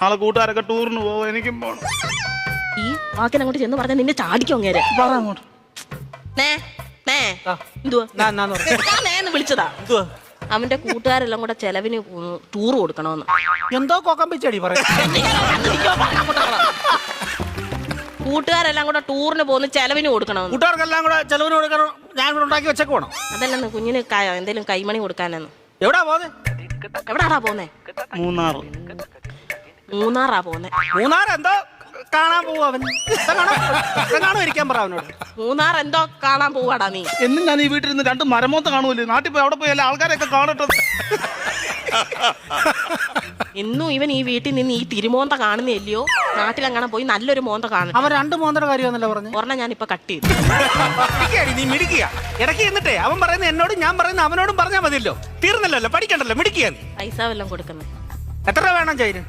നാളെ കൂട്ടുകാരൊക്കെ ടൂറിന് പോവും, എനിക്കും പോണം. ഈ വാക്കിനെ അങ്ങോട്ട് ചെന്ന് പറഞ്ഞാൽ നിന്നെ ചാടിക്കും അങ്ങേരെ. പറ അങ്ങോട്ട്. നേന്ന് വിളിച്ചതാ. അവന്റെ കൂട്ടുകാരെല്ലാം കൂടെ ചെലവിന് ടൂർ കൊടുക്കണമെന്ന്. എന്തോ കൊക്കം പിച്ചടി പറ. കൂട്ടുകാരെല്ലാം കൂടെ ടൂറിന് പോകുന്ന ചെലവിന് കൊടുക്കണമെന്ന്. കൂട്ടുകാർക്കെല്ലാം കൂടെ ചെലവിന് കൊടുക്കണം. ഞാൻ കൂടെ ഉണ്ടാക്കി വെച്ചേക്ക് പോണം. അതല്ലെന്ന് കുഞ്ഞിന് എന്തേലും കൈമണി കൊടുക്കാനെന്ന്. എവിടാ പോന്നെ? എവിടാടാ പോന്നെ? മൂന്നാറാ പോന്നെ. മൂന്നാർ എന്തോ കാണാൻ പോവും അവൻ. കാണോ ഇരിക്കാൻ പറ അവനോട്. മൂന്നാർ എന്തോ കാണാൻ പോവാടാ നീ. എന്നും ഞാൻ ഈ വീട്ടിൽ നിന്ന് 2 മരമോത്ത കാണുമല്ലേ, നാട്ടിൽ പോയി അവിടെ പോയി എല്ലാ ആൾക്കാരെയൊക്കെ കാണട്ടെ. ഇന്നും ഇവൻ ഈ വീട്ടിൽ നിന്ന് ഈ തിരുമോന്ത കാണുന്നില്ലയോ? നാട്ടിലെങ്ങനെ പോയി നല്ലൊരു മോന്ത കാണും. അവൻ 2 മോന്തയുടെ കാര്യമാണല്ലോ പറഞ്ഞു. ഒരെണ്ണം ഞാൻ ഇപ്പൊ കട്ട് ചെയ്തു. നീ മിടിക്കുക ഇടയ്ക്ക് എന്നിട്ടേ അവൻ പറയുന്ന എന്നോടും ഞാൻ പറയുന്ന അവനോടും പറഞ്ഞാൽ മതിയല്ലോ. തീർന്നല്ലോ, പഠിക്കണ്ടല്ലോ, മിടിക്കുക നീ. പൈസ വല്ലതും കൊടുക്കുന്നത്. എത്ര രൂപ വേണം ചൈന്?